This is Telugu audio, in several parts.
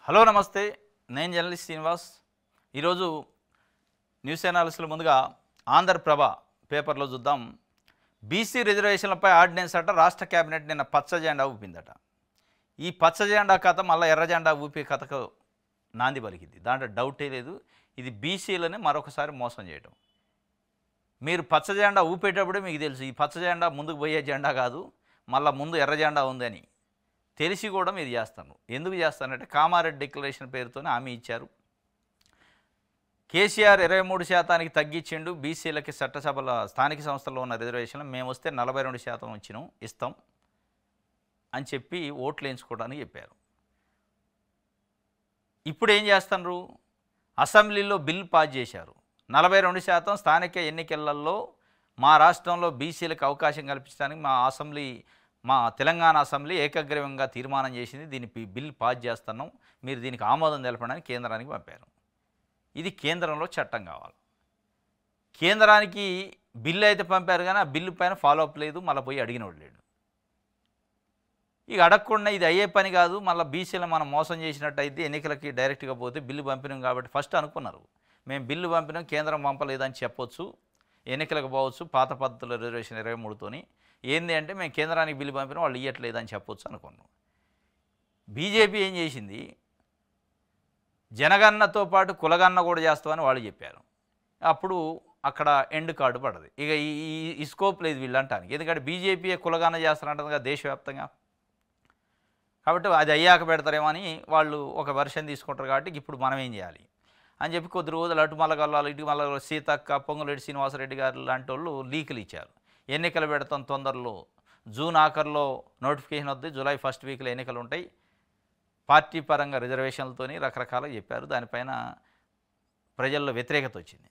హలో నమస్తే, నేను జర్నలిస్ట్ శ్రీనివాస్. ఈరోజు న్యూస్ అనాలిసిస్లో ముందుగా ఆంధ్రప్రభ పేపర్లో చూద్దాం. బీసీ రిజర్వేషన్లపై ఆర్డినెన్స్ అట రాష్ట్ర కేబినెట్ నిన్న పచ్చ జెండా ఊపిందట. ఈ పచ్చ జెండా కథ మళ్ళీ ఎర్ర జెండా ఊపే కథకు నాంది పలికింది. దాంట్లో డౌటే లేదు. ఇది బీసీలని మరొకసారి మోసం చేయటం. మీరు పచ్చ జెండా ఊపేటప్పుడే మీకు తెలుసు ఈ పచ్చ జెండా ముందుకు పోయే జెండా కాదు, మళ్ళీ ముందు ఎర్ర జెండా ఉందని తెలిసి కూడా మీరు చేస్తాను. ఎందుకు చేస్తానంటే కామారెడ్డి డిక్లరేషన్ పేరుతోనే హామీ ఇచ్చారు. కేసీఆర్ 23% తగ్గించిండు బీసీలకి చట్టసభల స్థానిక సంస్థల్లో ఉన్న రిజర్వేషన్లు. మేము వస్తే 42% ఇస్తాం అని చెప్పి ఓట్లు వేయించుకోవడానికి చెప్పారు. ఇప్పుడు ఏం చేస్తున్నారు? అసెంబ్లీలో బిల్ పాస్ చేశారు. 42% స్థానిక ఎన్నికలలో మా రాష్ట్రంలో బీసీలకు అవకాశం కల్పించడానికి మా తెలంగాణ అసెంబ్లీ ఏకగ్రీవంగా తీర్మానం చేసింది. దీని బిల్ పాస్ చేస్తున్నాం, మీరు దీనికి ఆమోదం తెలపడానికి కేంద్రానికి పంపారు. ఇది కేంద్రంలో చట్టం కావాలి. కేంద్రానికి బిల్లు అయితే పంపారు కానీ ఆ బిల్లు పైన ఫాలో అప్ లేదు, మళ్ళీ పోయి అడిగినోడు లేడు. ఇక అడగకుండా ఇది అయ్యే పని కాదు, మళ్ళీ బీసీలు మనం మోసం చేసినట్టయితే ఎన్నికలకి డైరెక్ట్గా పోతే బిల్లు పంపినాం కాబట్టి ఫస్ట్ అనుకున్నారు మేము బిల్లు పంపినాం కేంద్రం పంపలేదని చెప్పొచ్చు, ఎన్నికలకు పోవచ్చు పాత పద్ధతుల రిజర్వేషన్ 23తోని. ఏంది అంటే మేము కేంద్రానికి బిల్లు పంపినా వాళ్ళు ఇవ్వట్లేదని చెప్పొచ్చు అనుకున్నాం. బీజేపీ ఏం చేసింది? జనగణనతో పాటు కులగణన కూడా చేస్తామని వాళ్ళు చెప్పారు. అప్పుడు అక్కడ ఎండ్ కార్డు పడదు. ఇక ఈ స్కోప్ లేదు వీళ్ళు అంటానికి, ఎందుకంటే బీజేపీ కులగణన చేస్తారంటుంది కదా దేశవ్యాప్తంగా. కాబట్టి అది అయ్యాక పెడతారేమో అని వాళ్ళు ఒక వెర్షన్ తీసుకుంటారు. కాబట్టి ఇప్పుడు మనం ఏం చేయాలి అని చెప్పి కొద్ది రోజులు అటు మల్లగల్లాలు ఇటు మల్ల సీతక్క పొంగులేటి శ్రీనివాసరెడ్డి గారు లాంటి వాళ్ళు లీకులు ఇచ్చారు. ఎన్నికలు పెడతాం తొందరలో, జూన్ ఆఖరిలో నోటిఫికేషన్ వద్దు, జూలై ఫస్ట్ వీక్లో ఎన్నికలు ఉంటాయి, పార్టీ పరంగా రిజర్వేషన్లతోని రకరకాలుగా చెప్పారు. దానిపైన ప్రజల్లో వ్యతిరేకత వచ్చింది.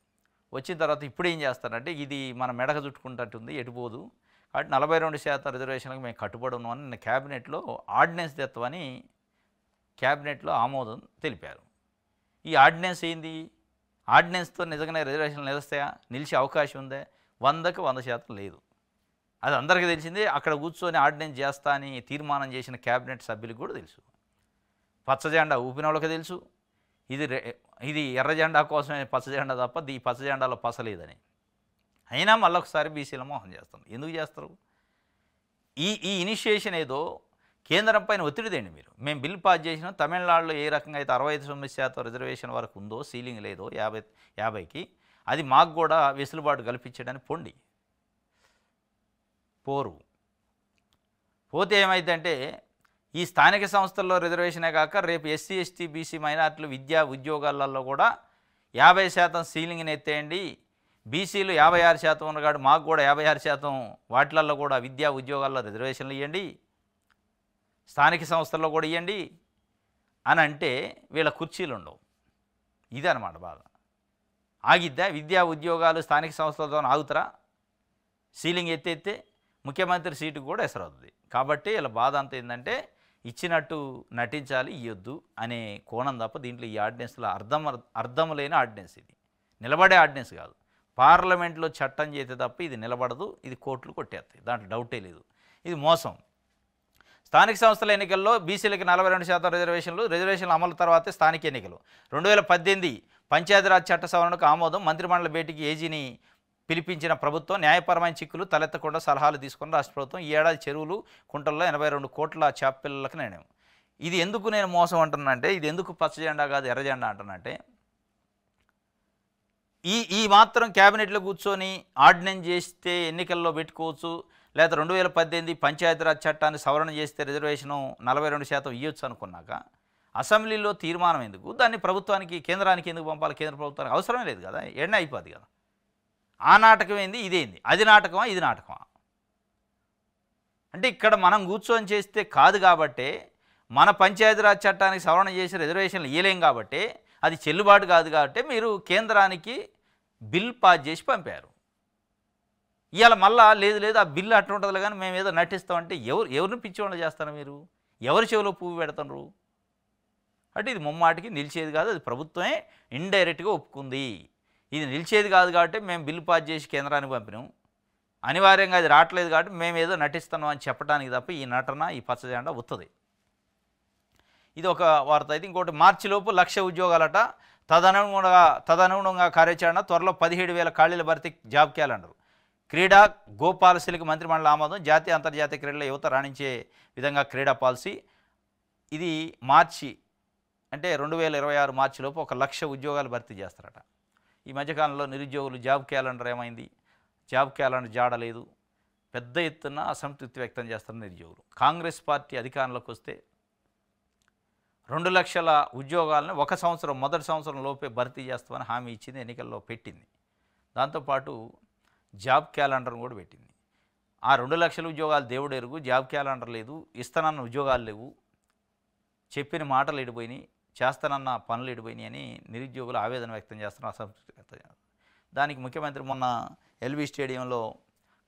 వచ్చిన తర్వాత ఇప్పుడు ఏం చేస్తారంటే ఇది మన మెడక చుట్టుకుంటుంటుంది, ఎటుపోదు. కాబట్టి 42% రిజర్వేషన్లకు మేము కట్టుబడి ఉన్నామని నిన్న క్యాబినెట్లో ఆర్డినెన్స్ తెస్తామని క్యాబినెట్లో ఆమోదం తెలిపారు. ఈ ఆర్డినెన్స్ ఏంది? ఆర్డినెన్స్తో నిజంగానే రిజర్వేషన్లు నిలుస్తాయా? నిలిచే అవకాశం ఉందా? 100కి 100% లేదు. అది అందరికీ తెలిసిందే. అక్కడ కూర్చొని ఆర్డినెన్స్ చేస్తా అని తీర్మానం చేసిన క్యాబినెట్ సభ్యులకు కూడా తెలుసు. పచ్చ జెండా ఊపిన వాళ్ళకి తెలుసు ఇది ఎర్ర జెండా కోసమే పచ్చ జెండా తప్ప ఈ పచ్చ జెండాలో పసలేదని. అయినా మళ్ళొకసారి బీసీల మోహం చేస్తుంది. ఎందుకు చేస్తారు? ఈ ఇనిషియేషన్ ఏదో కేంద్రం పైన ఒత్తిడి తేండి. మేము బిల్ పాస్ చేసినా తమిళనాడులో ఏ రకంగా అయితే 69% రిజర్వేషన్ వరకు ఉందో, సీలింగ్ లేదో 50కి, అది మాకు కూడా వెసులుబాటు కల్పించడానికి పొండి. పోతే ఏమైందంటే ఈ స్థానిక సంస్థల్లో రిజర్వేషనే కాక రేపు ఎస్సీ ఎస్టీ బీసీ మైనార్టీలు విద్యా ఉద్యోగాలలో కూడా 50% సీలింగ్ని ఎత్తేయండి, బీసీలు 56% ఉన్నగాడు మాకు కూడా 56% వాటిలలో కూడా విద్యా ఉద్యోగాల్లో రిజర్వేషన్లు ఇవ్వండి, స్థానిక సంస్థల్లో కూడా ఇవ్వండి అని అంటే వీళ్ళ కుర్చీలు ఉండవు. ఇదన్నమాట బాధ. ఆగిద్దా? విద్యా ఉద్యోగాలు స్థానిక సంస్థలతో ఆగుతారా? సీలింగ్ ఎత్తేస్తే ముఖ్యమంత్రి సీటుకు కూడా ఎసరవుతుంది. కాబట్టి ఇలా బాధ అంతా ఏంటంటే ఇచ్చినట్టు నటించాలి, ఇవ్వద్దు అనే కోణం తప్ప దీంట్లో ఈ ఆర్డినెన్స్లో అర్థం లేని ఆర్డినెన్స్. ఇది నిలబడే ఆర్డినెన్స్ కాదు. పార్లమెంట్లో చట్టం చేస్తే తప్ప ఇది నిలబడదు, ఇది కోర్టులు కొట్టేస్తాయి, దాంట్లో డౌటే లేదు. ఇది మోసం. స్థానిక సంస్థల ఎన్నికల్లో బీసీలకి 42% రిజర్వేషన్లు అమలు తర్వాతే స్థానిక ఎన్నికలు. 2018 పంచాయతీరాజ్ చట్ట సవరణకు ఆమోదం. మంత్రిమండలి భేటీకి ఏజీని పిలిపించిన ప్రభుత్వం న్యాయపరమైన చిక్కులు తలెత్తకుండా సలహాలు తీసుకున్న రాష్ట్ర ప్రభుత్వం. ఈ ఏడాది చెరువులు కుంటల్లో 82 కోట్ల చేపపిల్లలకు నిర్ణయం. ఇది ఎందుకు నేను మోసం అంటున్నానంటే, ఇది ఎందుకు పచ్చ జెండా కాదు ఎర్ర జెండా అంటున్నానంటే, ఈ మాత్రం క్యాబినెట్లో కూర్చొని ఆర్డినెన్స్ చేస్తే ఎన్నికల్లో పెట్టుకోవచ్చు, లేదా 2018 పంచాయతీరాజ్ చట్టాన్ని సవరణ చేస్తే రిజర్వేషను 42% ఇవ్వచ్చు అనుకున్నాక అసెంబ్లీలో తీర్మానం ఎందుకు? దాన్ని ప్రభుత్వానికి కేంద్రానికి ఎందుకు పంపాలి? కేంద్ర ప్రభుత్వానికి అవసరమే లేదు కదా, ఎన్న అయిపోద్ది కదా. ఆ నాటకం ఏంది, ఇదేంది? అది నాటకమా, ఇది నాటకమా? అంటే ఇక్కడ మనం కూర్చొని చేస్తే కాదు కాబట్టే, మన పంచాయతీరాజ్ చట్టానికి సవరణ చేసి రిజర్వేషన్లు ఇవ్వలేం కాబట్టి, అది చెల్లుబాటు కాదు కాబట్టి మీరు కేంద్రానికి బిల్ పాస్ చేసి పంపారు. ఇవాళ మళ్ళా లేదు ఆ బిల్లు అట్లా ఉంటుందిలే కానీ మేము ఏదో నటిస్తామంటే ఎవరిని పిచ్చివాళ్ళు చేస్తారు? మీరు ఎవరి చెవిలో పువ్వు పెడతారు? అంటే ఇది ముమ్మాటికి నిలిచేది కాదు, అది ప్రభుత్వమే ఇండైరెక్ట్గా ఒప్పుకుంది. ఇది నిలిచేది కాదు కాబట్టి మేము బిల్లు పాస్ చేసి కేంద్రానికి పంపినాం, అనివార్యంగా అది రావట్లేదు కాబట్టి మేము ఏదో నటిస్తున్నాం అని చెప్పడానికి తప్ప ఈ నటన ఈ పచ్చ జెండా ఉత్తది. ఇది ఒక వార్త అయితే. ఇంకోటి మార్చిలోపు 1,00,000 ఉద్యోగాలట, తదనుగుణంగా కార్యాచరణ, త్వరలో 17,000 ఖాళీల భర్తీ, జాబ్ క్యాలెండర్. క్రీడా గో పాలసీలకు మంత్రిమండలి ఆమోదం, జాతీయ అంతర్జాతీయ క్రీడల యువత రాణించే విధంగా క్రీడా పాలసీ. ఇది మార్చి అంటే 2026 మార్చిలోపు 1,00,000 ఉద్యోగాలు భర్తీ చేస్తారట. ఈ మధ్యకాలంలో నిరుద్యోగులు జాబ్ క్యాలెండర్ ఏమైంది, జాబ్ క్యాలెండర్ జాడలేదు, పెద్ద ఎత్తున అసంతృప్తి వ్యక్తం చేస్తున్న నిరుద్యోగులు. కాంగ్రెస్ పార్టీ అధికారంలోకి వస్తే 2,00,000 ఉద్యోగాలను ఒక సంవత్సరం, మొదటి సంవత్సరం లోపే భర్తీ చేస్తామని హామీ ఇచ్చింది, ఎన్నికల్లో పెట్టింది. దాంతోపాటు జాబ్ క్యాలెండర్ కూడా పెట్టింది. ఆ 2,00,000 ఉద్యోగాలు దేవుడు ఎరుగు, జాబ్ క్యాలెండర్ లేదు, ఇస్తానన్న ఉద్యోగాలు లేవు, చెప్పిన మాటలు ఎడిపోయినాయి, చేస్తానన్న పనులు ఎడిపోయినాయి అని నిరుద్యోగులు ఆవేదన వ్యక్తం చేస్తున్నారు, అసంతృప్తి వ్యక్తం చేస్తున్నారు. దానికి ముఖ్యమంత్రి మొన్న ఎల్బీ స్టేడియంలో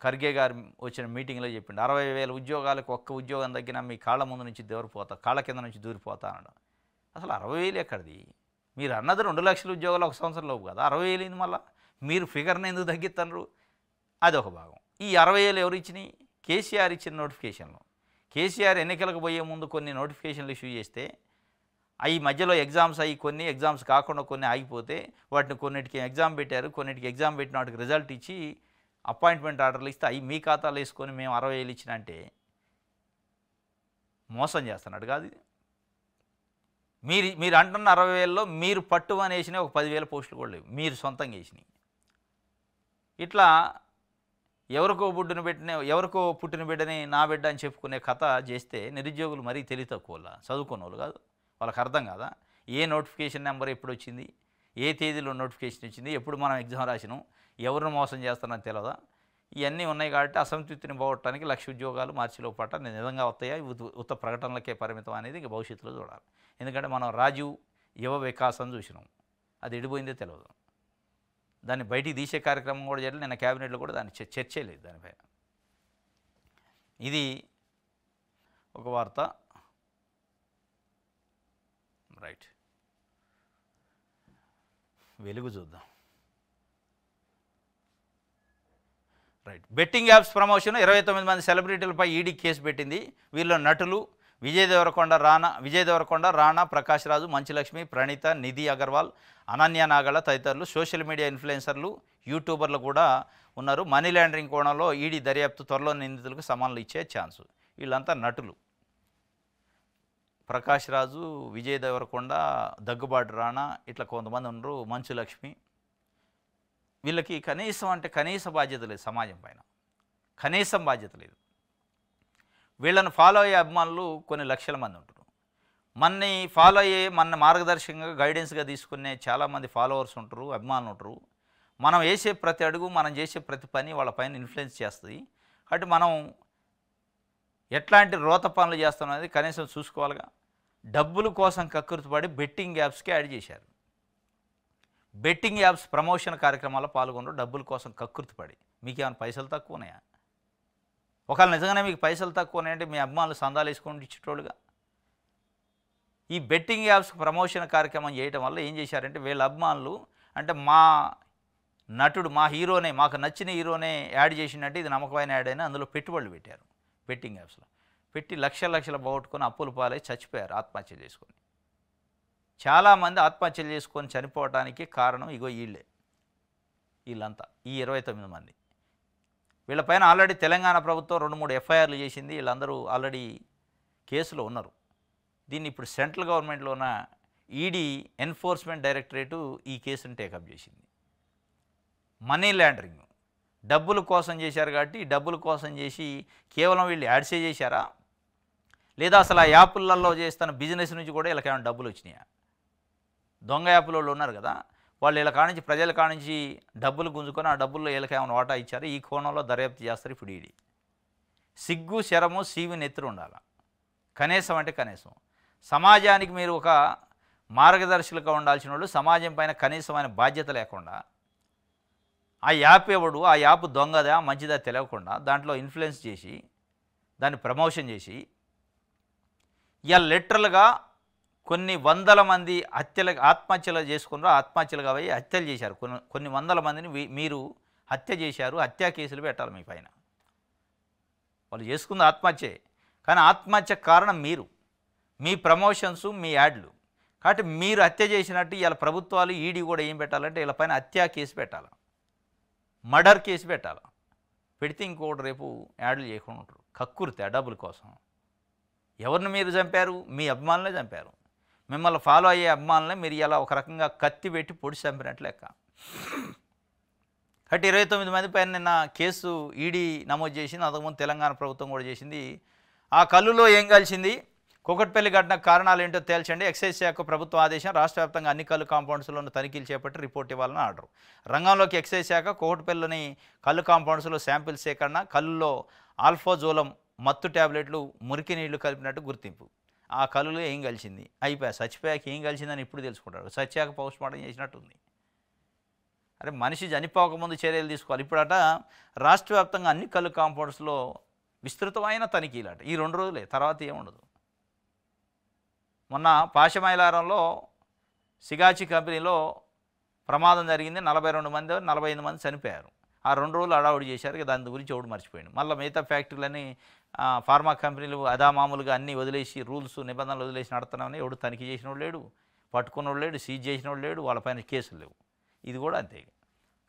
ఖర్గే గారు వచ్చిన మీటింగ్లో చెప్పిండు, 60,000 ఉద్యోగాలకు ఒక్క ఉద్యోగం తగ్గినా మీ కాళ్ళ ముందు నుంచి దూరిపోతా, కాళ్ళ కింద నుంచి దూరిపోతా అన్నాడు. అసలు 60,000 ఎక్కడిది? మీరు అన్నది 2,00,000 ఉద్యోగాలు ఒక సంవత్సరంలోపు కదా, 60,000 అయింది. మళ్ళీ మీరు ఫిగర్ని ఎందుకు తగ్గిస్తున్నారు? అదొక భాగం. ఈ 60,000 ఎవరు ఇచ్చినాయి? కేసీఆర్ ఇచ్చిన నోటిఫికేషన్లు. కేసీఆర్ ఎన్నికలకు పోయే ముందు కొన్ని నోటిఫికేషన్లు ఇష్యూ చేస్తే అవి మధ్యలో ఎగ్జామ్స్ అయ్యి కొన్ని ఎగ్జామ్స్ కాకుండా కొన్ని ఆగిపోతే వాటిని కొన్నిటికి ఎగ్జామ్ పెట్టారు, కొన్నిటికి ఎగ్జామ్ పెట్టిన వాటికి రిజల్ట్ ఇచ్చి అపాయింట్మెంట్ ఆర్డర్లు ఇస్తే అవి మీ ఖాతాలో వేసుకొని మేము 60,000 ఇచ్చిన అంటే మోసం చేస్తున్నాడు కాదు ఇది. మీరు అంటున్న 60,000లో మీరు పట్టు అని వేసినాయి ఒక 10,000 పోస్టులు కూడా లేవు, మీరు సొంతంగా వేసినాయి. ఇట్లా ఎవరికో పుట్టిన బిడ్డని నా బిడ్డ అని చెప్పుకునే కథ చేస్తే నిరుద్యోగులు మరీ తెలివి తక్కువ, చదువుకున్న వాళ్ళు కాదు, వాళ్ళకి అర్థం కాదా? ఏ నోటిఫికేషన్ నెంబర్ ఎప్పుడు వచ్చింది, ఏ తేదీలో నోటిఫికేషన్ వచ్చింది, ఎప్పుడు మనం ఎగ్జామ్ రాసినాం, ఎవరిని మోసం చేస్తానని తెలియదా? ఇవన్నీ ఉన్నాయి కాబట్టి అసంతృప్తిని పోగొట్టడానికి 1,00,000 ఉద్యోగాలు మార్చిలో పట్ట నిజంగా వస్తాయా, ఉత్త ప్రకటనలకే పరిమితం అనేది ఇంక భవిష్యత్తులో చూడాలి. ఎందుకంటే మనం రాజీవ్ యువ వికాసం చూసినాం, అది ఎడిపోయిందే తెలియదు. దాన్ని బయటికి తీసే కార్యక్రమం కూడా చేయలేదు, నిన్న క్యాబినెట్లో కూడా దాన్ని చర్చే లేదు దానిపైన. ఇది ఒక వార్త. రైట్, వెలుగు చూద్దాం. రైట్, బెట్టింగ్ యాప్స్ ప్రమోషన్, 29 మంది సెలబ్రిటీలపై ఈడీ కేసు పెట్టింది. వీళ్ళలో నటులు విజయ్ దేవరకొండ, రాణా, ప్రకాష్ రాజు, మంచులక్ష్మి, ప్రణీత, నిధి అగర్వాల్, అనన్య నాగళ తదితరులు. సోషల్ మీడియా ఇన్ఫ్లుయెన్సర్లు, యూట్యూబర్లు కూడా ఉన్నారు. మనీ లాండరింగ్ కోణంలో ఈడీ దర్యాప్తు త్వరలో నిందితులకు సమాన్లు ఇచ్చే ఛాన్సు. వీళ్ళంతా నటులు, ప్రకాష్ రాజు, విజయ్ దేవరకొండ, దగ్గుబాటి రాణా, ఇట్లా కొంతమంది ఉన్నారు, మంచులక్ష్మి. వీళ్ళకి కనీస బాధ్యత లేదు, సమాజం పైన కనీసం బాధ్యత లేదు. వీళ్ళని ఫాలో అయ్యే అభిమానులు కొన్ని లక్షల మంది ఉంటారు. మన్ని ఫాలో అయ్యే మన మార్గదర్శకంగా గైడెన్స్గా తీసుకునే చాలామంది ఫాలోవర్స్ ఉంటారు, అభిమానులు ఉంటారు. మనం వేసే ప్రతి అడుగు, మనం చేసే ప్రతి పని వాళ్ళ పైన ఇన్ఫ్లుయెన్స్ చేస్తుంది. కాబట్టి మనం ఎట్లాంటి రోత పనులు చేస్తాం అనేది కనీసం చూసుకోవాలిగా. డబ్బుల కోసం కక్కుర్తిపడి బెట్టింగ్ యాప్స్కి యాడ్ చేశారు. బెట్టింగ్ యాప్స్ ప్రమోషన్ కార్యక్రమాల్లో పాల్గొన్నారు డబ్బుల కోసం కక్కుర్తిపడి. మీకేమైనా పైసలు తక్కువ ఉన్నాయా? ఒకవేళ నిజంగానే మీకు పైసలు తక్కువ ఉన్నాయంటే మీ అభిమానులు సందాలు వేసుకొని ఇచ్చేటోళ్ళుగా. ఈ బెట్టింగ్ యాప్స్ ప్రమోషన్ కార్యక్రమం చేయడం వల్ల ఏం చేశారంటే వీళ్ళ అభిమానులు అంటే మా నటుడు, మా హీరోనే, మాకు నచ్చిన హీరోనే యాడ్ చేసినట్టు ఇది నమ్మకమైన యాడ్ అయినా అందులో పెట్టుబడులు పెట్టారు. బెట్టింగ్ యాప్స్లో పెట్టి లక్షలు పోగొట్టుకొని అప్పుల పాలై చచ్చిపోయారు ఆత్మహత్య చేసుకొని. చాలామంది ఆత్మహత్యలు చేసుకొని చనిపోవడానికి కారణం ఇగో వీళ్ళంతా, ఈ 29 మంది. వీళ్ళపైన ఆల్రెడీ తెలంగాణ ప్రభుత్వం 2-3 ఎఫ్ఐఆర్లు చేసింది. వీళ్ళందరూ ఆల్రెడీ కేసులో ఉన్నారు. దీన్ని ఇప్పుడు సెంట్రల్ గవర్నమెంట్లో ఉన్న ఈడీ ఎన్ఫోర్స్మెంట్ డైరెక్టరేటు ఈ కేసును టేకప్ చేసింది. మనీ లాండరింగ్, డబ్బుల కోసం చేశారు కాబట్టి డబ్బుల కోసం చేసి కేవలం వీళ్ళు యాడ్సే చేశారా, లేదా అసలు ఆ యాప్లలో చేస్తున్న బిజినెస్ నుంచి కూడా వీళ్ళకి ఏమైనా డబ్బులు వచ్చినాయా? దొంగ యాప్ల వాళ్ళు ఉన్నారు కదా, వాళ్ళు వీళ్ళ కానించి ప్రజల కానించి డబ్బులు గుంజుకొని ఆ డబ్బుల్లో వీళ్ళకి ఏమైనా వాటా ఇచ్చారు. ఈ కోణంలో దర్యాప్తు చేస్తారు ఇప్పుడు ఈడీ. సిగ్గు శరము సీవి నెత్తురు ఉండాలి కనీసం. అంటే కనీసం సమాజానికి మీరు ఒక మార్గదర్శకులుగా ఉండాల్సిన వాళ్ళు సమాజం పైన కనీసమైన బాధ్యత లేకుండా ఆ యాప్ ఎవడు, ఆ యాప్ దొంగదా మంచిదా తెలియకుండా దాంట్లో ఇన్ఫ్లుయెన్స్ చేసి దాన్ని ప్రమోషన్ చేసి ఇలా లిటరల్గా కొన్ని వందల మంది ఆత్మహత్యలు చేసుకున్నారు. ఆత్మహత్యలుగా పోయి హత్యలు చేశారు. కొన్ని వందల మందిని మీరు హత్య చేశారు. హత్యా కేసులు పెట్టాలి మీ పైన. వాళ్ళు చేసుకుంది ఆత్మహత్యే, కానీ ఆత్మహత్య కారణం మీ ప్రమోషన్స్, మీ యాడ్లు. కాబట్టి మీరు హత్య చేసినట్టు ఇలా ప్రభుత్వాలు ఈడీ కూడా ఏం పెట్టాలంటే వీళ్ళ పైన హత్యా కేసు పెట్టాలి, మర్డర్ కేసు పెట్టాలి. పెడితే ఇంకోటి రేపు యాడ్లు చేయకుండా ఉంటారు. కక్కుర్తి ఆ డబ్బుల కోసం. ఎవరిని మీరు చంపారు? మీ అభిమానులే చంపారు. మిమ్మల్ని ఫాలో అయ్యే అభిమానులే మీరు ఇలా ఒక రకంగా కత్తి పెట్టి పొడి చంపినట్లు లెక్క. కాబట్టి 29 మంది పైన నిన్న కేసు ఈడీ నమోదు చేసింది. అంతకుముందు తెలంగాణ ప్రభుత్వం కూడా చేసింది. ఆ కల్లులో ఏం కలిసింది, కూకట్పల్లి ఘటనకు కారణాలు ఏంటో తేల్చండి. ఎక్సైజ్ శాఖ ప్రభుత్వ ఆదేశం. రాష్ట్ర వ్యాప్తంగా అన్ని కల్లు కాంపౌండ్స్లోనూ తనిఖీలు చేపట్టి రిపోర్ట్ ఇవ్వాలని ఆర్డర్. రంగంలోకి ఎక్సైజ్ శాఖ. కూకట్పల్లిలోని కల్లు కాంపౌండ్స్లో శాంపిల్ సేకరణ. కల్లులో ఆల్ఫోజోలం మత్తు ట్యాబ్లెట్లు, మురికి నీళ్లు కలిపినట్టు గుర్తింపు. ఆ కల్లులో ఏం కలిసింది? అయిపోయా. చచ్చిపోయాక ఏం కలిసిందని ఇప్పుడు తెలుసుకుంటాడు. చచ్చాక పోస్ట్ మార్టం చేసినట్టుంది. అరే మనిషి చనిపోకముందు చర్యలు తీసుకోవాలి. ఇప్పుడట రాష్ట్ర వ్యాప్తంగా అన్ని కల్లు కాంపౌండ్స్లో విస్తృతమైన తనిఖీలు అట. ఈ 2 రోజులే, తర్వాత ఏముండదు. మొన్న పాశమైలారంలో సిగాచి కంపెనీలో ప్రమాదం జరిగింది. 42 మంది 45 మంది చనిపోయారు. ఆ 2 రోజులు అడావుడి చేశారు. దాని గురించి ఎవడు మర్చిపోయాడు. మళ్ళీ మిగతా ఫ్యాక్టరీలన్నీ ఫార్మా కంపెనీలు అదామామూలుగా అన్నీ వదిలేసి రూల్స్ నిబంధనలు వదిలేసి నడుతున్నామని ఎవడు తనిఖీ చేసినోడు లేడు, పట్టుకున్నోడు లేడు, సీజ్ చేసినోడు లేడు, వాళ్ళపైన కేసులు లేవు. ఇది కూడా అంతే.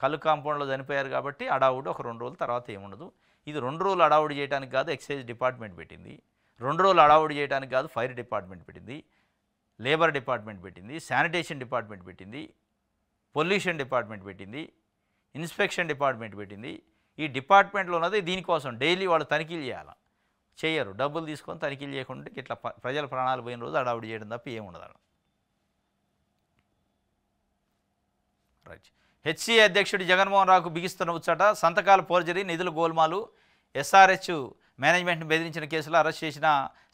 కళ్ళు కాంపౌండ్లో చనిపోయారు కాబట్టి అడావుడు ఒక 2 రోజుల తర్వాత ఏముండదు. ఇది 2 రోజులు అడావుడి చేయడానికి కాదు ఎక్సైజ్ డిపార్ట్మెంట్ పెట్టింది. 2 రోజులు అడావుడి చేయడానికి కాదు ఫైర్ డిపార్ట్మెంట్ పెట్టింది, లేబర్ డిపార్ట్మెంట్ పెట్టింది, శానిటేషన్ డిపార్ట్మెంట్ పెట్టింది, పొల్యూషన్ డిపార్ట్మెంట్ పెట్టింది, ఇన్స్పెక్షన్ డిపార్ట్మెంట్ పెట్టింది. ఈ డిపార్ట్మెంట్లో ఉన్నది దీనికోసం. డైలీ వాళ్ళు తనిఖీలు చేయాలి. చేయరు. డబ్బులు తీసుకొని తనిఖీలు చేయకుండా ఇట్లా ప్రజల ప్రాణాలు పోయిన రోజు అడావుడి చేయడం తప్ప ఏముండదు. రైట్. హెచ్సీఏ అధ్యక్షుడు జగన్మోహన్ రావుకు బిగిస్తున్న ఉచ్చట. సంతకాల ఫోర్జరీ, నిధుల గోల్మాలు. ఎస్ఆర్హెచ్ మేనేజ్మెంట్ని బెదిరించిన కేసులో అరెస్ట్ చేసిన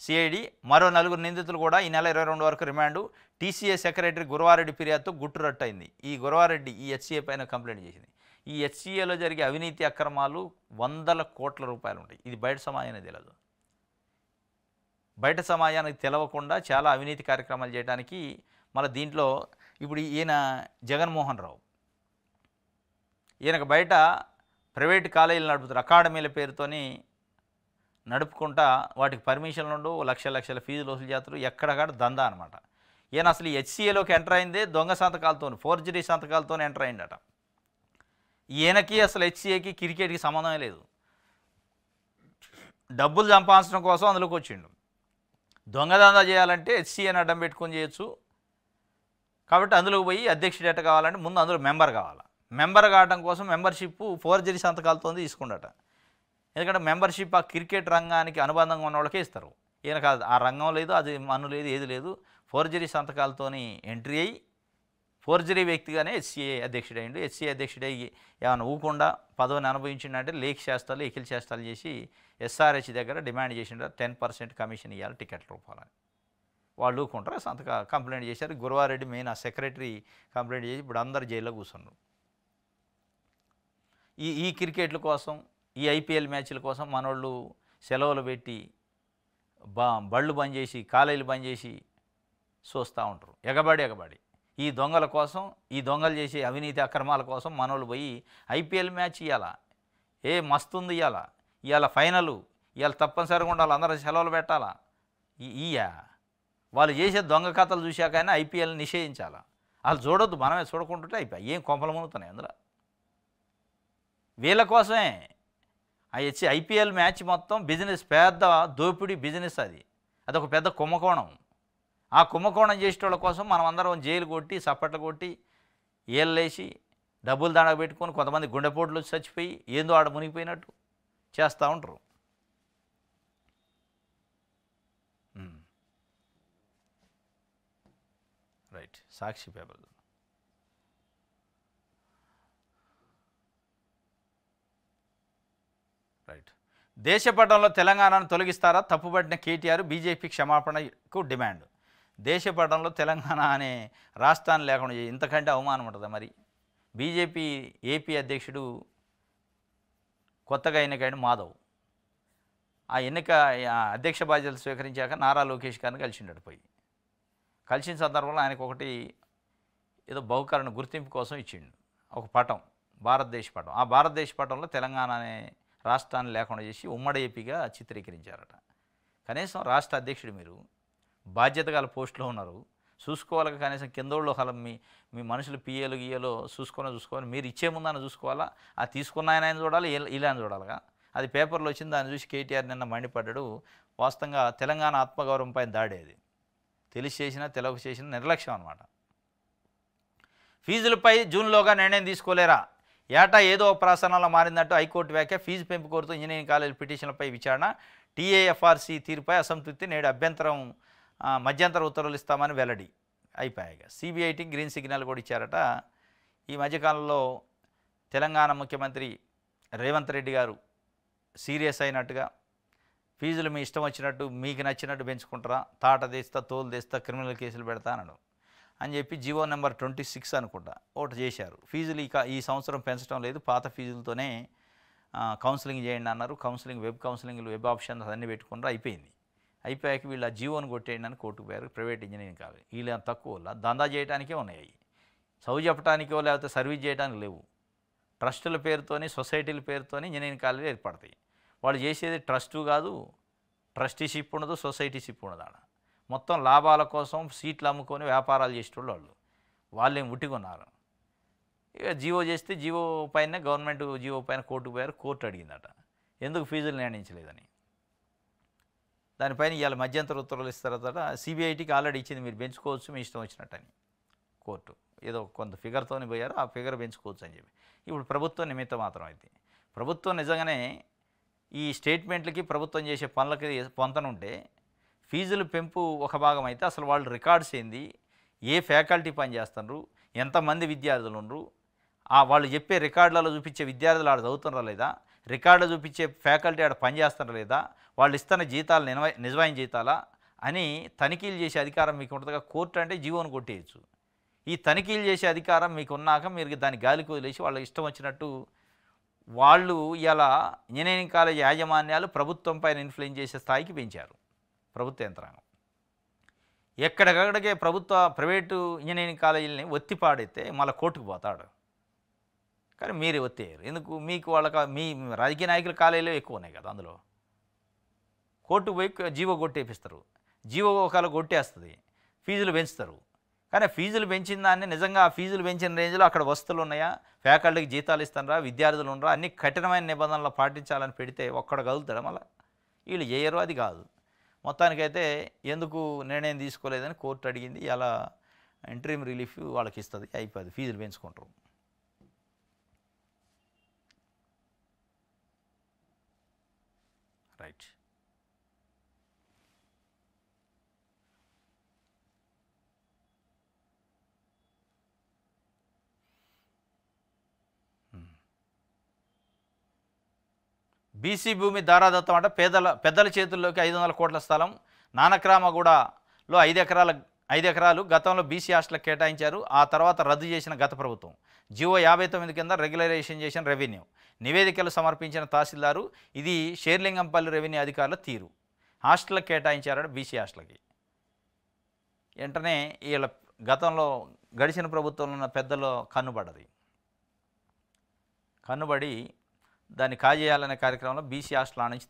సిఐడి. మరో 4 నిందితులు కూడా ఈ నెల 22 వరకు రిమాండు. టీసీఏ సెక్రటరీ గురవారెడ్డి ఫిర్యాదుతో గుట్టురట్టయింది. ఈ గురవారెడ్డి ఈ హెచ్సీఏ పైన కంప్లైంట్ చేసింది. ఈ హెచ్సీఏలో జరిగే అవినీతి అక్రమాలు వందల కోట్ల రూపాయలు ఉంటాయి. ఇది బయట సమాజానికి తెలియదు. బయట సమాజానికి తెలవకుండా చాలా అవినీతి కార్యక్రమాలు చేయడానికి మళ్ళీ దీంట్లో ఇప్పుడు ఈయన జగన్మోహన్ రావు ఈయనకు బయట ప్రైవేట్ కాలేజీలు నడుపుతారు. అకాడమీల పేరుతోని నడుపుకుంటా వాటికి పర్మిషన్లు ఉండవు, లక్షల ఫీజులు వసూలు చేస్తారు. ఎక్కడక్కడ దందా అనమాట. ఈయన అసలు ఈ హెచ్సీఏలోకి ఎంటర్ అయిందే దొంగ సంతకాలతో, ఫోర్జరీ సంతకాలతో ఎంటర్ అయిందట. ఈయనకి అసలు హెచ్సీఏకి క్రికెట్కి సంబంధమే లేదు. డబ్బులు సంపాదించడం కోసం అందులోకి వచ్చిండు. దొంగదందా చేయాలంటే హెచ్సీఏని అడ్డం పెట్టుకొని చేయొచ్చు. కాబట్టి అందులోకి పోయి అధ్యక్షుడు ఎట్ట కావాలంటే ముందు అందులో మెంబర్ కావాలి. మెంబర్ కావడం కోసం మెంబర్షిప్ ఫోర్జరీ సంతకాలతో తీసుకుండట. ఎందుకంటే మెంబర్షిప్ ఆ క్రికెట్ రంగానికి అనుబంధంగా ఉన్న వాళ్ళకే ఇస్తారు. ఈయన కాదు, ఆ రంగం లేదు, అది మన్ను లేదు, ఏది లేదు. ఫోర్జరీ సంతకాలతో ఎంట్రీ అయ్యి ఫోర్జరీ వ్యక్తిగానే హెచ్సీఏ అధ్యక్షుడు అయ్యిండు. హెచ్సీఏ అధ్యక్షుడై ఏమైనా ఊకుండా పదవిని అనుభవించిందంటే లేఖ శాస్త్రాలు, ఎకిల్ శాస్త్రాలు చేసి ఎస్ఆర్హెచ్ దగ్గర డిమాండ్ చేసిండు 10% కమిషన్ ఇవ్వాలి టికెట్ల రూపాయలని. వాళ్ళు ఊకుంటారు. కంప్లైంట్ చేశారు. గురవారెడ్డి మెయిన్ ఆ సెక్రటరీ కంప్లైంట్ చేసి ఇప్పుడు అందరు జైల్లో కూర్చున్నారు. ఈ క్రికెట్ల కోసం, ఈ ఐపీఎల్ మ్యాచ్ల కోసం మనోళ్ళు సెలవులు పెట్టి బళ్ళు బంద్ చేసి, కాలేజీలు బంద్ చేసి చూస్తూ ఉంటారు. ఎగబడి ఈ దొంగల కోసం, ఈ దొంగలు చేసే అవినీతి అక్రమాల కోసం మనోళ్ళు పోయి ఐపీఎల్ మ్యాచ్ ఇవ్వాలా, మస్తుంది ఇవాళ ఫైనలు, ఇవాళ తప్పనిసరిగా ఉండాలి, అందరూ సెలవులు పెట్టాలా. వాళ్ళు చేసే దొంగ కథలు చూశాకైనా ఐపీఎల్ నిషేధించాలా. వాళ్ళు చూడొద్దు, మనమే చూడకుంటుంటే అయిపోయి ఏం కొంపలు మునుగుతున్నాయి అందులో. వీళ్ళ కోసమే ఐపీఎల్ మ్యాచ్ మొత్తం బిజినెస్, పెద్ద దోపిడీ బిజినెస్. అదొక పెద్ద కుంభకోణం. ఆ కుంభకోణం చేసేటోళ్ళ కోసం మనం అందరం జైలు కొట్టి, చప్పట్లు కొట్టి, ఏళ్ళేసి, డబ్బులు దండగ పెట్టుకొని కొంతమంది గుండెపోట్లు చచ్చిపోయి ఏందో ఆడ మునిగిపోయినట్టు చేస్తూ ఉంటారు. రైట్. సాక్షి పేపర్. రైట్. దేశపటంలో తెలంగాణను తొలగిస్తారా? తప్పుపట్టిన కేటీఆర్ బీజేపీ క్షమాపణకు డిమాండ్. దేశపటంలో తెలంగాణ అనే రాష్ట్రాన్ని లేకుండా ఇంతకంటే అవమానం ఉంటుందా? మరి బీజేపీ ఏపీ అధ్యక్షుడు కొత్తగా ఎన్నికైన మాధవ్ ఆ అధ్యక్ష బాధ్యతలు స్వీకరించాక నారా లోకేష్ గారిని కలిసిండడు. కలిసిన సందర్భంలో ఆయనకు ఒకటి ఏదో బహుకరణ గుర్తింపు కోసం ఇచ్చిండు ఒక పటం, భారతదేశ పటం. ఆ భారతదేశ పటంలో తెలంగాణ అనే రాష్ట్రాన్ని లేకుండా చేసి ఉమ్మడి ఏపీగా చిత్రీకరించారట. కనీసం రాష్ట్ర అధ్యక్షుడు మీరు బాధ్యత గల పోస్టులో ఉన్నారు, చూసుకోవాలి. కనీసం కిందోళ్ళు ఒకళ్ళ మీ మీ మనుషులు పిఏలు గిఏలో చూసుకొని మీరు ఇచ్చే ముందని చూసుకోవాలా. ఆ తీసుకున్న ఆయన చూడాలి, ఇలా చూడాలిగా. అది పేపర్లో వచ్చింది, దాన్ని చూసి కేటీఆర్ నిన్న మండిపడ్డాడు. వాస్తవంగా తెలంగాణ ఆత్మగౌరవం పైన దాడేది, తెలిసి చేసినా తెలవక చేసిన నిర్లక్ష్యం అనమాట. ఫీజులపై జూన్లోగా నిర్ణయం తీసుకోలేరా? ఏటా ఏదో ప్రసరణలో మారిందంటూ హైకోర్టు వ్యాఖ్య. ఫీజు పెంపు కోరుతూ ఇంజనీరింగ్ కాలేజీ పిటిషన్లపై విచారణ. టీఏఎఫ్ఆర్సీ తీరుపై అసంతృప్తి. నేడు మధ్యంతర ఉత్తర్వులు ఇస్తామని వెల్లడి. అయిపోయాక సిబిఐటి గ్రీన్ సిగ్నల్ కూడా ఇచ్చారట. ఈ మధ్యకాలంలో తెలంగాణ ముఖ్యమంత్రి రేవంత్ రెడ్డి గారు సీరియస్ అయినట్టుగా ఫీజులు మీ ఇష్టం వచ్చినట్టు మీకు నచ్చినట్టు పెంచుకుంటారా, తాట తీస్తా తోలు తీస్తా క్రిమినల్ కేసులు పెడతా అని చెప్పి జీవో నెంబర్ 26 అనుకుంటా ఒకటి చేశారు. ఫీజులు ఈ సంవత్సరం పెంచడం లేదు, పాత ఫీజులతోనే కౌన్సిలింగ్ చేయండి అన్నారు. కౌన్సిలింగ్ వెబ్ కౌన్సిలింగ్లు వెబ్ ఆప్షన్స్ అన్నీ పెట్టుకున్నారు. అయిపోయాక వీళ్ళు ఆ జీవోని కొట్టేయండి అని కోర్టుకు పోయారు. ప్రైవేట్ ఇంజనీరింగ్ కాలేజ్ వీళ్ళు తక్కువ దందా చేయడానికే ఉన్నాయి, చదువు చెప్పడానికో లేకపోతే సర్వీస్ చేయడానికి లేవు. ట్రస్టుల పేరుతోని సొసైటీల పేరుతోని ఇంజనీరింగ్ కాలేజీలు ఏర్పడతాయి. వాళ్ళు చేసేది ట్రస్టు కాదు, ట్రస్టీషిప్ ఉండదు, సొసైటీషిప్ ఉండదు. ఆడ మొత్తం లాభాల కోసం సీట్లు అమ్ముకొని వ్యాపారాలు చేసేటోళ్ళు వాళ్ళేం ఉట్టికొన్నారు. ఇక జీవో చేస్తే జీవో పైన గవర్నమెంట్ జీవో పైన కోర్టుకు పోయారు. కోర్టు అడిగిందట ఎందుకు ఫీజులు నిర్ణయించలేదని. దానిపైన ఇవాళ మధ్యంతర ఉత్తర్వులు ఇస్తారట. సిబిఐటికి ఆల్రెడీ ఇచ్చింది, మీరు పెంచుకోవచ్చు మీ ఇష్టం వచ్చినట్టని. కోర్టు ఏదో కొంత ఫిగర్తో పోయారు, ఆ ఫిగర్ పెంచుకోవచ్చు అని చెప్పి. ఇప్పుడు ప్రభుత్వం నిమిత్తం మాత్రం అయితే ప్రభుత్వం నిజంగానే ఈ స్టేట్మెంట్లకి ప్రభుత్వం చేసే పనులకి పొంతనుంటే ఫీజులు పెంపు ఒక భాగం అయితే అసలు వాళ్ళు రికార్డ్స్ ఏంది, ఏ ఫ్యాకల్టీ పనిచేస్తున్నారు, ఎంతమంది విద్యార్థులు ఉండరు, వాళ్ళు చెప్పే రికార్డులలో చూపించే విద్యార్థులు ఆడ చదువుతున్నారా లేదా, రికార్డులో చూపించే ఫ్యాకల్టీ ఆడ పనిచేస్తున్నారా లేదా, వాళ్ళు ఇస్తున్న జీతాలు నిజమైన జీతాలా అని తనిఖీలు చేసే అధికారం మీకు ఉంటుందిగా. కోర్టు అంటే జీవోను కొట్టేయచ్చు. ఈ తనిఖీలు చేసే అధికారం మీకు ఉన్నాక మీరు దాన్ని గాలికి వదిలేసి వాళ్ళకి ఇష్టం వచ్చినట్టు వాళ్ళు ఇలా ఇంజనీరింగ్ కాలేజ్ యాజమాన్యాలు ప్రభుత్వం పైన ఇన్ఫ్లుయెన్స్ చేసే స్థాయికి పెంచారు ప్రభుత్వ యంత్రాంగం. ఎక్కడికక్కడికే ప్రైవేటు ఇంజనీరింగ్ కాలేజీలని ఒత్తిపాడైతే మళ్ళీ కోర్టుకు పోతాడు. కానీ మీరే ఒత్తేయరు ఎందుకు? మీకు మీ రాజకీయ నాయకుల కాలేజీలో ఎక్కువ ఉన్నాయి కదా, అందులో కోర్టుకు పోయి జీవో కొట్టేపిస్తారు. జీవో ఒకవేళ కొట్టేస్తుంది, ఫీజులు పెంచుతారు. కానీ ఫీజులు పెంచిన దాన్ని నిజంగా ఆ ఫీజులు పెంచిన రేంజ్లో అక్కడ వస్తువులు ఉన్నాయా, ఫ్యాకల్టీకి జీతాలు ఇస్తారా, విద్యార్థులు ఉండరా, అన్ని కఠినమైన నిబంధనలు పాటించాలని పెడితే ఒక్కడ కదులుతాడా? మళ్ళీ వీళ్ళు చేయరు, అది కాదు. మొత్తానికైతే ఎందుకు నిర్ణయం తీసుకోలేదని కోర్టు అడిగింది. ఇలా ఇంటరీమ్ రిలీఫ్ వాళ్ళకి ఇస్తుంది, అయిపోయింది, ఫీజులు పెంచుకుంటారు. రైట్. బీసీ భూమి దారాదత్తం అంటే పెద్దల చేతుల్లోకి 500 కోట్ల స్థలం. నానక్రామగూడలో 5 ఎకరాలు గతంలో బీసీ హాస్టల్కి కేటాయించారు. ఆ తర్వాత రద్దు చేసిన గత ప్రభుత్వం. జియో 59 కింద రెగ్యులరైజేషన్ చేసిన రెవెన్యూ. నివేదికలు సమర్పించిన తహసీల్దారు. ఇది షేర్లింగంపల్లి రెవెన్యూ అధికారుల తీరు. హాస్టల్కి కేటాయించారట, బీసీ హాస్టల్కి. వెంటనే వీళ్ళ గతంలో గడిచిన ప్రభుత్వంలో ఉన్న పెద్దలో కన్నుబడి దాన్ని కాజేయాలనే కార్యక్రమంలో బీసీ హాస్టల్ నుంచి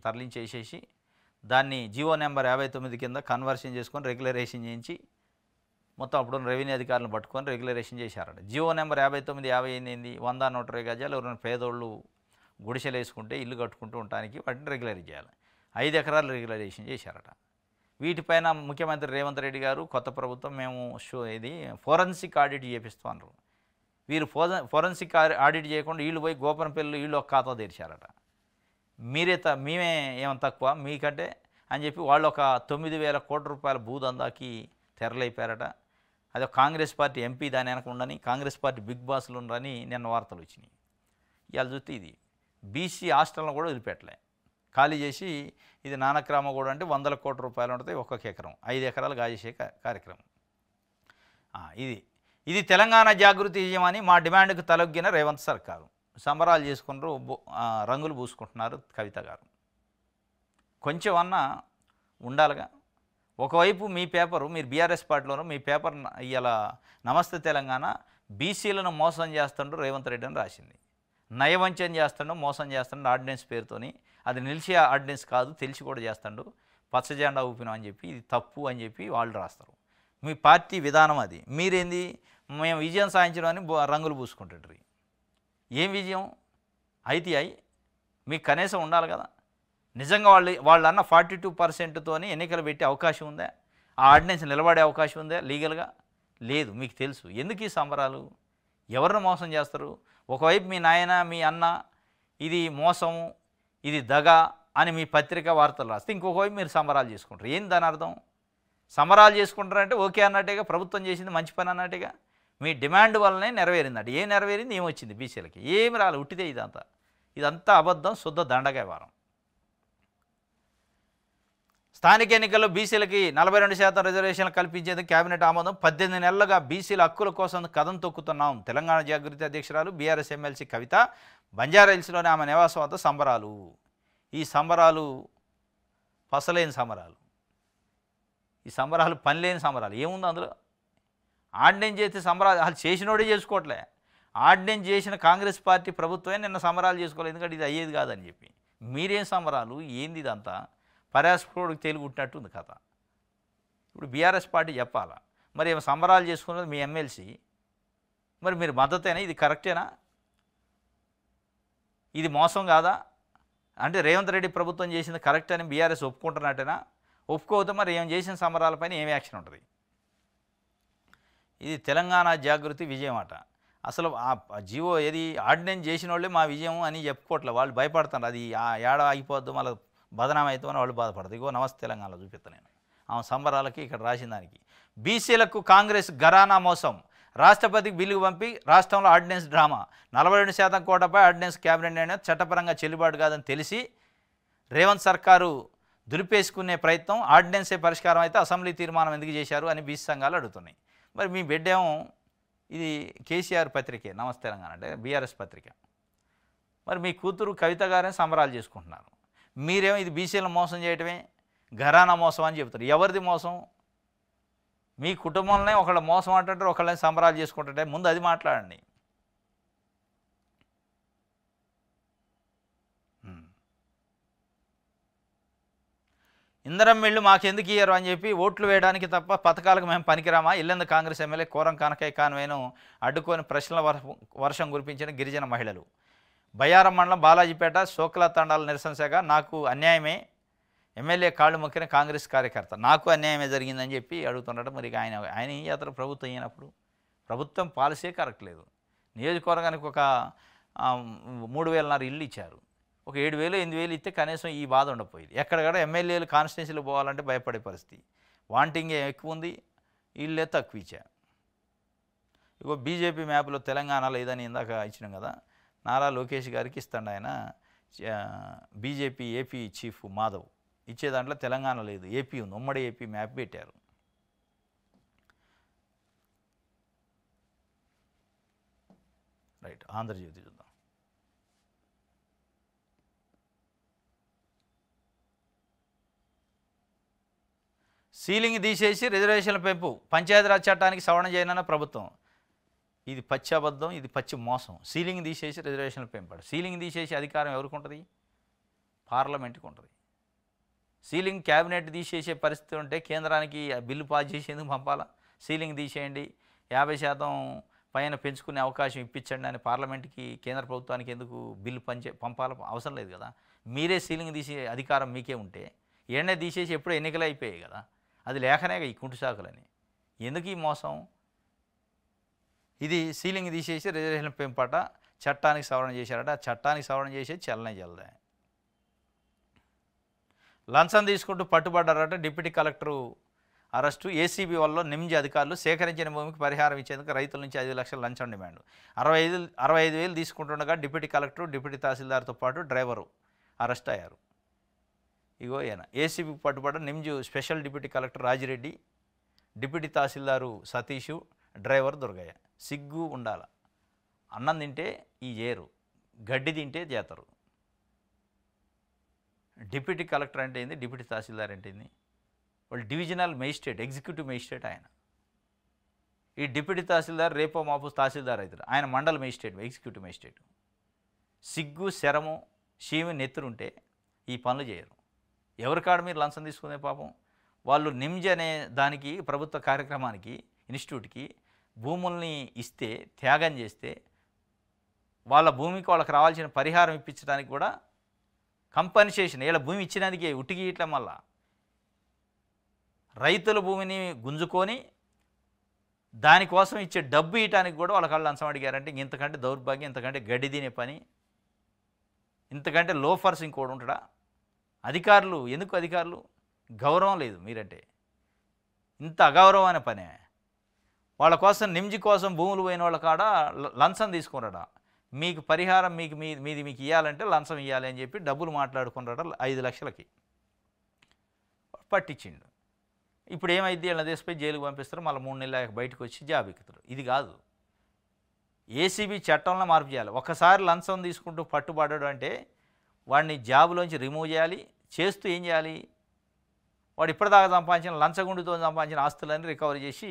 తరలించేసేసి దాన్ని జియో నెంబర్ 59 కింద కన్వర్షన్ చేసుకొని రెగ్యులరేషన్ చేయించి మొత్తం అప్పుడు రెవెన్యూ అధికారులను పట్టుకొని రెగ్యులరేషన్ చేశారట. జియో నెంబర్ 59, 58 100 120 గజాలు ఎవరైనా పేదోళ్ళు గుడిసెలు వేసుకుంటే ఇల్లు కట్టుకుంటూ ఉండటానికి వాటిని రెగ్యులర్ చేయాలి. 5 ఎకరాలు రెగ్యులరేషన్ చేశారట. వీటిపైన ముఖ్యమంత్రి రేవంత్ రెడ్డి గారు కొత్త ప్రభుత్వం మేము ఫోరెన్సిక్ ఆడిట్ చేపిస్తామన్నారు. వీరు ఫోరెన్సిక్ ఆడిట్ చేయకుండా వీళ్ళు పోయి గోపనపల్లి వీళ్ళు ఒక ఖాతా తెరిచారట. మేమే ఏమైనా తక్కువ మీకంటే అని చెప్పి వాళ్ళు ఒక 9,000 కోట్ల రూపాయల భూదందాకి తెరలైపోయారట. అదే కాంగ్రెస్ పార్టీ ఎంపీ దాని వెనక ఉండని, కాంగ్రెస్ పార్టీ బిగ్ బాస్లు ఉండని నిన్న వార్తలు వచ్చినాయి. ఇవాళ చూస్తే ఇది బీసీ హాస్టల్ను కూడా వదిలిపెట్టలే, ఖాళీ చేసి ఇది నానక్రామగూడ అంటే 100 కోట్ల రూపాయలు ఉంటుంది ఒక్కొక్క ఎకరం, 5 ఎకరాలు గాజేసే కార్యక్రమం. ఇది తెలంగాణ జాగృతి యజమాని మా డిమాండ్కు తలొగ్గిన రేవంత్ సర్కారు. సంబరాలు చేసుకుంటారు, రంగులు పూసుకుంటున్నారు కవిత గారు. కొంచెం అన్నా ఉండాలిగా. ఒకవైపు మీ పేపరు, మీరు బీఆర్ఎస్ పార్టీలోనూ మీ పేపర్ ఇలా నమస్తే తెలంగాణ బీసీలను మోసం చేస్తుండ్రు రేవంత్ రెడ్డి అని రాసింది. నయవంచన చేస్తుండు, మోసం చేస్తుండు ఆర్డినెన్స్ పేరుతోని. అది నిలిచే ఆర్డినెన్స్ కాదు, తెలిసి కూడా చేస్తుండు. పచ్చ జెండా ఊపినాం అని చెప్పి ఇది తప్పు అని చెప్పి వాళ్ళు రాస్తారు. మీ పార్టీ విధానం అది. మీరేంది మేము విజయం సాధించడం అని రంగులు పూసుకుంటారు. ఏం విజయం అయితే అయి మీకు కనీసం ఉండాలి కదా. నిజంగా వాళ్ళన్న 42%తోని ఎన్నికలు పెట్టే అవకాశం ఉందా? ఆ ఆర్డినెన్స్ నిలబడే అవకాశం ఉందా లీగల్గా? లేదు. మీకు తెలుసు. ఎందుకు ఈ సంబరాలు? ఎవరిని మోసం చేస్తారు? ఒకవైపు మీ నాయన మీ అన్న ఇది మోసం ఇది దగ అని మీ పత్రిక వార్తలు రాస్తే, ఇంకొకవైపు మీరు సంబరాలు చేసుకుంటారు. ఏంది దాని అర్థం? సంబరాలు చేసుకుంటారంటే ఓకే అన్నట్టుగా, ప్రభుత్వం చేసింది మంచి పని అన్నట్టుగా. మీ డిమాండ్ వల్లనే నెరవేరిందట. ఏం నెరవేరింది? ఏమొచ్చింది బీసీలకి? ఏమి రాలేదు. ఉట్టిదే ఇదంతా అబద్ధం, శుద్ధ దండగా వారం. స్థానిక ఎన్నికల్లో బీసీలకి 42% రిజర్వేషన్లు కల్పించేందుకు కేబినెట్ ఆమోదం. 18 నెలలుగా బీసీల హక్కుల కోసం కథం తొక్కుతున్నాం. తెలంగాణ జాగృతి అధ్యక్షురాలు బీఆర్ఎస్ ఎమ్మెల్సీ కవిత బంజారాహిల్స్లోని ఆమె నివాసం వద్ద సంబరాలు. ఈ సంబరాలు పసలేని సంబరాలు, ఈ సంబరాలు పనిలేని సంబరాలు. ఏముంది అందులో? ఆర్డినెన్స్ చేస్తే సంబరాలు అసలు చేసినోడే చేసుకోవట్లే. ఆర్డినెన్స్ చేసిన కాంగ్రెస్ పార్టీ ప్రభుత్వమే నిన్న సంబరాలు చేసుకోలేదు, ఎందుకంటే ఇది అయ్యేది కాదని చెప్పి. మీరేం సంబరాలు? ఏంది ఇదంతా? పరాస్పరుడికి తెలుగుంటున్నట్టుంది కథ. ఇప్పుడు బీఆర్ఎస్ పార్టీ చెప్పాలా మరి ఏమో సంబరాలు చేసుకున్నది మీ ఎమ్మెల్సీ, మరి మీరు మద్దతేనా? ఇది కరెక్టేనా? ఇది మోసం కాదా? అంటే రేవంత్ రెడ్డి ప్రభుత్వం చేసింది కరెక్ట్ అని బీఆర్ఎస్ ఒప్పుకుంటున్నట్టేనా? ఒప్పుకోవద్దు. మరి ఏం చేసిన సంబరాలపైన ఏం యాక్షన్ ఉంటుంది? ఇది తెలంగాణ జాగృతి విజయం అట. అసలు ఆ జీవో ఏది ఆర్డినెన్స్ చేసిన వాళ్ళే మా విజయం అని చెప్పుకోవట్లే. వాళ్ళు భయపడతారు. అది ఏడ ఆగిపోద్దు మళ్ళీ బదనాం అవుతామని వాళ్ళు బాధపడతారు. ఇగో నమస్తే తెలంగాణలో చూపిస్తాను నేను ఆమె సంబరాలకి ఇక్కడ రాసిన దానికి. బీసీలకు కాంగ్రెస్ ఘరానా మోసం. రాష్ట్రపతికి బిల్లు పంపి రాష్ట్రంలో ఆర్డినెన్స్ డ్రామా. 42% కోటపై ఆర్డినెన్స్ క్యాబినెట్ నిర్ణయం చట్టపరంగా చెల్లుబాటు కాదని తెలిసి రేవంత్ సర్కారు దులిపేసుకునే ప్రయత్నం. ఆర్డినెన్సే పరిష్కారం అయితే అసెంబ్లీ తీర్మానం ఎందుకు చేశారు అని బీసీ సంఘాలు అడుగుతున్నాయి. మరి మీ బిడ్డేమో ఇది కేసీఆర్ పత్రికే నమస్తే తెలంగాణ అంటే బీఆర్ఎస్ పత్రిక. మరి మీ కూతురు కవిత గారే సంబరాలు చేసుకుంటున్నారు. మీరేమో ఇది బీసీలను మోసం చేయటమే ఘరానా మోసం అని చెప్తారు. ఎవరిది మోసం? మీ కుటుంబంలోనే ఒకళ్ళు మోసం అంటుంటారు, ఒకళ్ళని సంబరాలు చేసుకుంటుంటే ముందు అది మాట్లాడండి. ఇందరం ఇళ్ళు మాకెందుకు ఇయ్యరు అని చెప్పి ఓట్లు వేయడానికి తప్ప పథకాలకు మేము పనికిరామా? ఇల్లెందు కాంగ్రెస్ ఎమ్మెల్యే కోరం కానకయ్య కాన్వేను అడ్డుకొని ప్రశ్నల వర్షం కురిపించిన గిరిజన మహిళలు. బయ్యారం మండలం బాలాజీపేట శోకలా తండాల నిరసన శాఖ. నాకు అన్యాయమే, ఎమ్మెల్యే కాళ్ళు మొక్కిన కాంగ్రెస్ కార్యకర్త. నాకు అన్యాయమే జరిగిందని చెప్పి అడుగుతున్నాడు. మరి ఆయన ఏం చేస్తారు? ప్రభుత్వం అయినప్పుడు ప్రభుత్వం పాలసీ కరెక్ట్ లేదు. నియోజకవర్గానికి ఒక 3,500 ఇల్లు ఇచ్చారు. ఒక 7,000 8,000 ఇస్తే కనీసం ఈ బాధ ఉండకపోయింది. ఎక్కడక్కడ ఎమ్మెల్యేలు కాన్స్టిట్యున్సీలు పోవాలంటే భయపడే పరిస్థితి. వాంటింగ్ ఎక్కువ ఉంది, ఇల్లే తక్కువ ఇచ్చారు. ఇగో బీజేపీ మ్యాప్లో తెలంగాణ లేదని ఇందాక ఇచ్చినాం కదా, నారా లోకేష్ గారికి ఇస్తాడు ఆయన. బీజేపీ ఏపీ చీఫ్ మాధవ్ ఇచ్చే దాంట్లో తెలంగాణ లేదు, ఏపీ ఉంది. ఉమ్మడి ఏపీ మ్యాప్ పెట్టారు. రైట్, ఆంధ్రజ్యోతి చూద్దాం. సీలింగ్ తీసేసి రిజర్వేషన్ల పెంపు. పంచాయతీరాజ్ చట్టానికి సవరణ చేయనన్న ప్రభుత్వం. ఇది పచ్చి అబద్ధం, ఇది పచ్చి మోసం. సీలింగ్ తీసేసి రిజర్వేషన్లు పెంపాడు. సీలింగ్ తీసేసి అధికారం ఎవరికి ఉంటుంది? పార్లమెంట్కి ఉంటుంది. సీలింగ్ క్యాబినెట్ తీసేసే పరిస్థితి ఉంటే కేంద్రానికి బిల్లు పాస్ చేసేందుకు పంపాలా? సీలింగ్ తీసేయండి, 50% పైన పెంచుకునే అవకాశం ఇప్పించండి అని పార్లమెంట్కి కేంద్ర ప్రభుత్వానికి ఎందుకు బిల్లు పంపాల? అవసరం లేదు కదా. మీరే సీలింగ్ తీసే అధికారం మీకే ఉంటే ఏడనే తీసేసి ఎప్పుడో ఎన్నికలు అయిపోయాయి కదా. అది లేఖనేగా ఈ కుంటు సాకులని. ఎందుకు ఈ మోసం? ఇది సీలింగ్ తీసేసి రిజర్వేషన్ పెంపట చట్టానికి సవరణ చేశారట. చట్టానికి సవరణ చేసేది చల్లనే చల్లదే. లంచం తీసుకుంటూ పట్టుబడ్డారట. Deputy collector arrest. ఏసీబీ వల్ల నిమ్జి అధికారులు సేకరించిన భూమికి పరిహారం ఇచ్చేందుకు రైతుల నుంచి 5 లక్షల లంచం డిమాండ్. 65,000 తీసుకుంటుండగా డిప్యూటీ కలెక్టరు, డిప్యూటీ తహసీల్దార్తో పాటు డ్రైవరు అరెస్ట్ అయ్యారు. ఇగో ఈయన ఏసీబీకి పట్టుబడ్డ NIMZ special deputy collector Rajireddy, deputy tahsildar Satish, driver Durgaiah. సిగ్గు ఉండాల. అన్నం తింటే ఈ ఏరు, గడ్డి తింటే చేతరు. డిప్యూటీ కలెక్టర్ అంటే ఏంది, డిప్యూటీ తహసీల్దార్ అంటే ఏంది? వాళ్ళు డివిజనల్ మేజిస్ట్రేట్, ఎగ్జిక్యూటివ్ మేజిస్ట్రేట్ ఆయన. ఈ డిప్యూటీ తహసీల్దార్ రేపో మాపు తహసీల్దార్ అవుతారు. ఆయన మండల మేజిస్ట్రేట్, ఎగ్జిక్యూటివ్ మేజిస్ట్రేట్. సిగ్గు శరము షీమి నెత్తురుంటే ఈ పనులు చేయరు. ఎవరి కాడ మీరు లంచం తీసుకునే పాపం? వాళ్ళు నిమ్జ్ అనే దానికి ప్రభుత్వ కార్యక్రమానికి ఇన్స్టిట్యూట్కి భూముల్ని ఇస్తే త్యాగం చేస్తే వాళ్ళ భూమికి వాళ్ళకి రావాల్సిన పరిహారం ఇప్పించడానికి కూడా కంపన్సేషన్ వీళ్ళ భూమి ఇచ్చినందుకే ఉట్టికి ఇట్లా మళ్ళా రైతుల భూమిని గుంజుకొని దానికోసం ఇచ్చే డబ్బు ఇవ్వడానికి కూడా వాళ్ళ కళ్ళు లంచం అడిగారంటే ఇంతకంటే దౌర్భాగ్యం, ఇంతకంటే గడ్డి తినే పని, ఇంతకంటే లోఫర్స్ ఇంకోటి ఉంటాడా? అధికారులు ఎందుకు అధికారులు గౌరవం లేదు మీరంటే, ఇంత అగౌరవమైన పనే. వాళ్ళ కోసం నిమ్జి కోసం భూములు పోయిన వాళ్ళ కాడ లంచం తీసుకున్నాడా? మీకు పరిహారం మీది మీకు ఇవ్వాలంటే లంచం ఇవ్వాలి అని చెప్పి డబ్బులు మాట్లాడుకున్నాడ 5 లక్షలకి పట్టించిండు. ఇప్పుడు ఏమైంది? వీళ్ళ దేశపై జైలుకు పంపిస్తారు, మళ్ళీ 3 నెలలు బయటకు వచ్చి జాబ్ ఎక్కుతారు. ఇది కాదు, ఏసీబీ చట్టంలో మార్పు చేయాలి. ఒకసారి లంచం తీసుకుంటూ పట్టుబడ్డాడు అంటే వాడిని జాబులోంచి రిమూవ్ చేయాలి. చేస్తూ ఏం చేయాలి? వాడు ఇప్పటిదాకా సంపాదించిన లంచగుండితో సంపాదించిన ఆస్తులన్నీ రికవరీ చేసి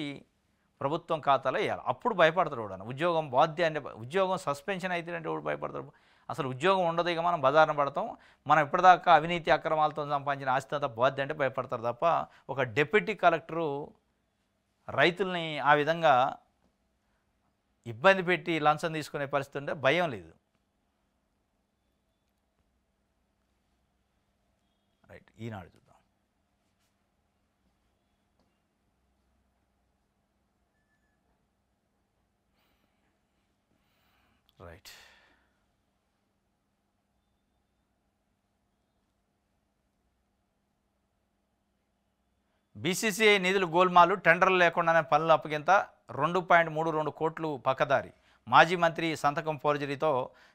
ప్రభుత్వం ఖాతాలో వేయాలి. అప్పుడు భయపడతాడు వాడు. ఉద్యోగం బాధ్యత, ఉద్యోగం సస్పెన్షన్ అయితే అంటే వాడు భయపడతాడు. అసలు ఉద్యోగం ఉండదు, ఇక మనం బజారున పడతాం. మనం ఇప్పటిదాకా అవినీతి అక్రమాలతో సంపాదించిన ఆస్తి అంతా బాధ్యత అంటే భయపడతారు తప్ప ఒక డిప్యూటీ కలెక్టరు రైతుల్ని ఆ విధంగా ఇబ్బంది పెట్టి లంచం తీసుకునే పరిస్థితి ఉంటే భయం లేదు. రైట్, ఈనాడు చూద్దాం. రైట్, బీసీసీఐ నిధులు గోల్మాలు, టెండర్లు లేకుండానే పనులు అప్పగింత, 2.32 కోట్లు పక్కదారి. మాజీ మంత్రి సంతకం ఫోర్జరీతో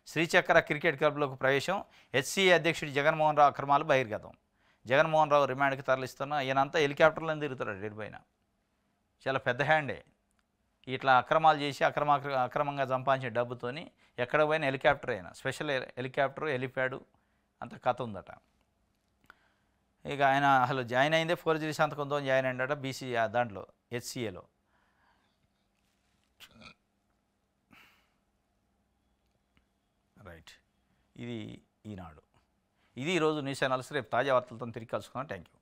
శ్రీచక్ర క్రికెట్ క్లబ్లోకి ప్రవేశం, హెచ్సీఏ అధ్యక్షుడి జగన్మోహన్ రావు అక్రమాలు బహిర్గతం. జగన్మోహన్ రావు రిమాండ్కి తరలిస్తున్న ఈయనంతా హెలికాప్టర్లను తిరుగుతాడు డెడ్. చాలా పెద్ద హ్యాండే. ఇట్లా అక్రమాలు చేసి అక్రమంగా సంపాదించే డబ్బుతోని ఎక్కడ పోయినా హెలికాప్టర్ అయినా, స్పెషల్ హెలికాప్టర్, హెలిప్యాడు అంత కథ ఉందట. ఇక ఆయన అసలు జాయిన్ అయిందే ఫోర్జరీ సంతకంతో జాయిన్ అయ్యాడట బీసీ దాంట్లో హెచ్సీఏలో. రైట్, ఇది ఈనాడు. ఇది ఈరోజు న్యూస్ ఛానల్స్. రేపు తాజా వార్తలతో తిరిగి కలుసుకున్నాం. Thank you.